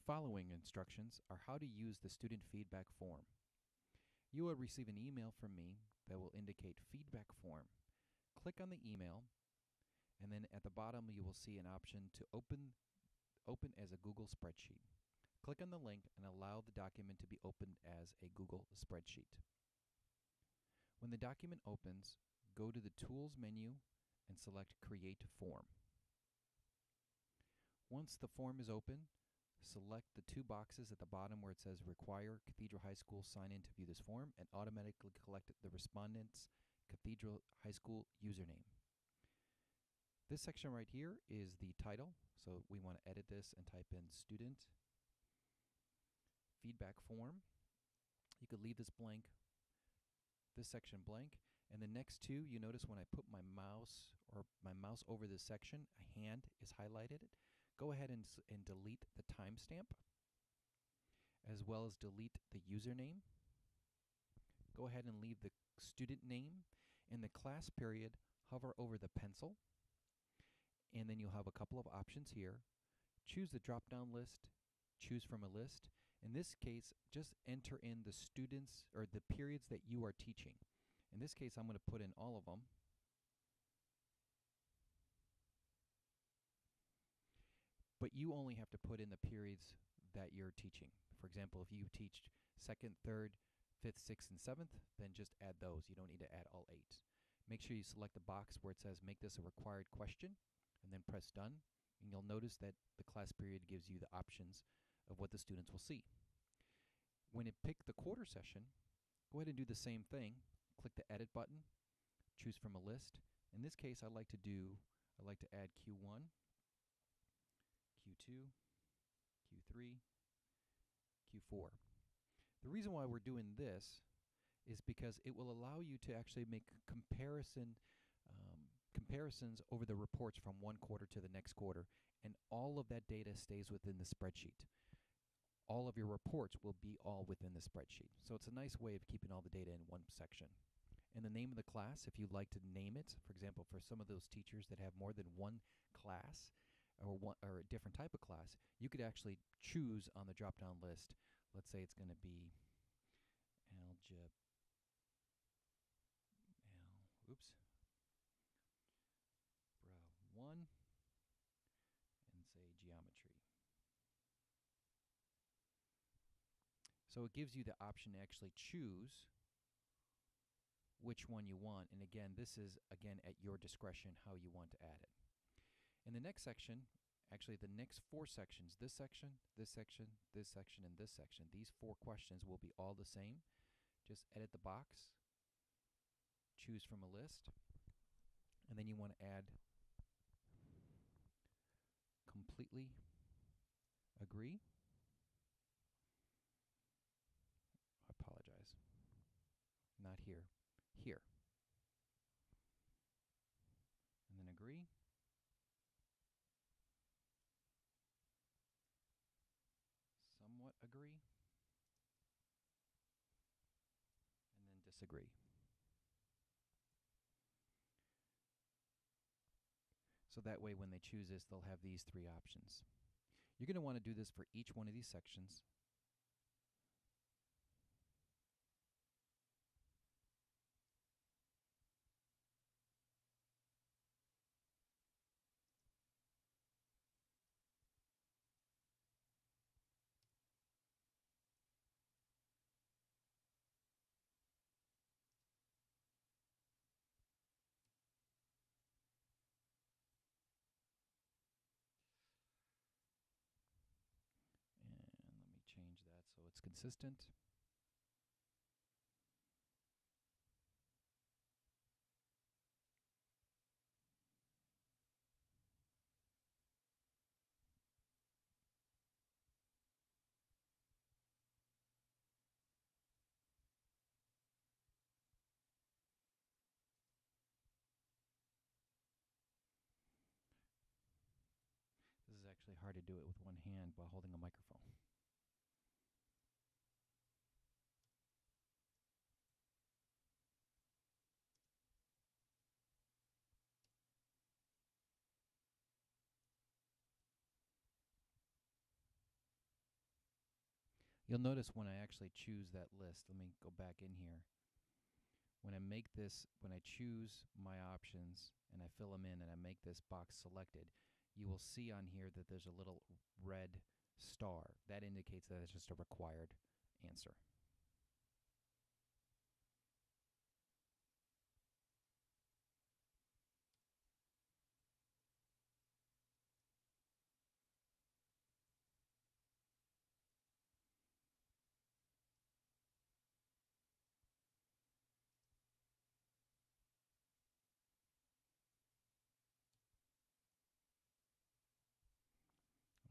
following instructions are how to use the student feedback form. You will receive an email from me that will indicate feedback form. Click on the email, and then at the bottom you will see an option to open as a Google spreadsheet. Click on the link and allow the document to be opened as a Google spreadsheet. When the document opens, go to the Tools menu and select Create Form. Once the form is open, select the two boxes at the bottom where it says Require Cathedral High School sign in to view this form and automatically collect the respondent's Cathedral High School username. This section right here is the title, so we want to edit this and type in Student Feedback Form. You could leave this blank, this section blank, and the next two, you notice when I put my mouse over this section, a hand is highlighted. Go ahead and delete the timestamp, as well as delete the username. Go ahead and leave the student name. In the class period, hover over the pencil, and then you'll have a couple of options here. Choose the drop-down list, choose from a list. In this case, just enter in the students or the periods that you are teaching. In this case, I'm going to put in all of them. But you only have to put in the periods that you're teaching. For example, if you teach 2nd, 3rd, 5th, 6th, and 7th, then just add those. You don't need to add all 8. Make sure you select the box where it says make this a required question, and then press done. And you'll notice that the class period gives you the options of what the students will see. When it pick the quarter session, go ahead and do the same thing. Click the edit button, choose from a list. In this case, I like to add Q1, Q2, Q3, Q4. The reason why we're doing this is because it will allow you to actually make comparisons over the reports from one quarter to the next quarter, and all of that data stays within the spreadsheet. All of your reports will be all within the spreadsheet. So it's a nice way of keeping all the data in one section. And the name of the class, if you'd like to name it, for example, for some of those teachers that have more than one class or a different type of class, you could actually choose on the drop-down list. Let's say it's going to be Algebra 1 and say Geometry. So it gives you the option to actually choose which one you want. And again, this is at your discretion how you want to add it. In the next section, actually the next 4 sections, this section, this section, this section, and this section, these 4 questions will be all the same. Just edit the box, choose from a list, and then you want to add completely agree. I apologize. Not here. Here. And then agree. Somewhat agree. And then disagree. So that way when they choose this, they'll have these 3 options. You're going to want to do this for each one of these sections. And let me change that so it's consistent. This is actually hard to do it with one hand while holding a microphone. You'll notice when I actually choose that list, let me go back in here. When I choose my options and I fill them in and I make this box selected, you will see on here that there's a little red star. That indicates that it's just a required answer.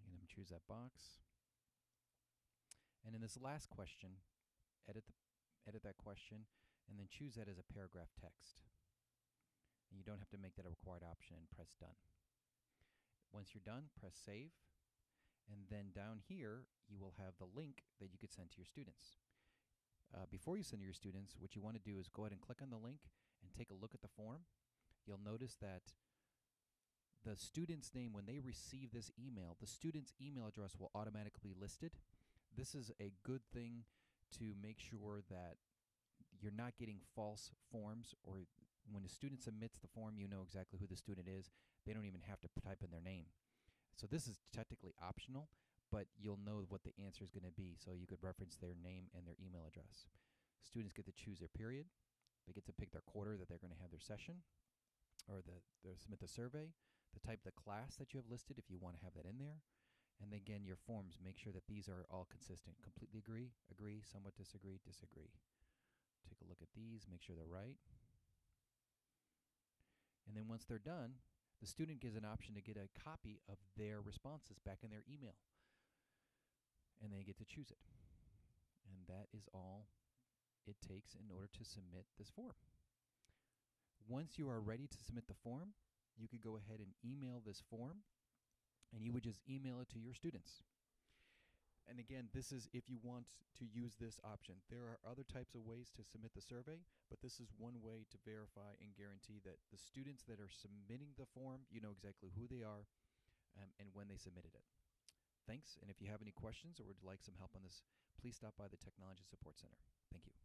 I'm going to choose that box. And in this last question, edit that question and then choose that as a paragraph text. And you don't have to make that a required option and press done. Once you're done, press save. And then down here, you will have the link that you could send to your students. Before you send to your students, what you want to do is go ahead and click on the link and take a look at the form. You'll notice that the student's name, when they receive this email, the student's email address will automatically be listed. This is a good thing to make sure that you're not getting false forms, or when a student submits the form, you know exactly who the student is. They don't even have to type in their name. So this is technically optional, but you'll know what the answer is going to be, so you could reference their name and their email address. Students get to choose their period. They get to pick their quarter that they're going to have their session, or submit the survey, the type of the class that you have listed if you want to have that in there. And again, your forms, make sure that these are all consistent. Completely agree, agree, somewhat disagree, disagree. Take a look at these, make sure they're right. And then once they're done, the student gives an option to get a copy of their responses back in their email. And they get to choose it. And that is all it takes in order to submit this form. Once you are ready to submit the form, you could go ahead and email this form, and you would just email it to your students. And again, this is if you want to use this option. There are other types of ways to submit the survey, but this is one way to verify and guarantee that the students that are submitting the form, you know exactly who they are and when they submitted it. Thanks, and if you have any questions or would like some help on this, please stop by the Technology Support Center. Thank you.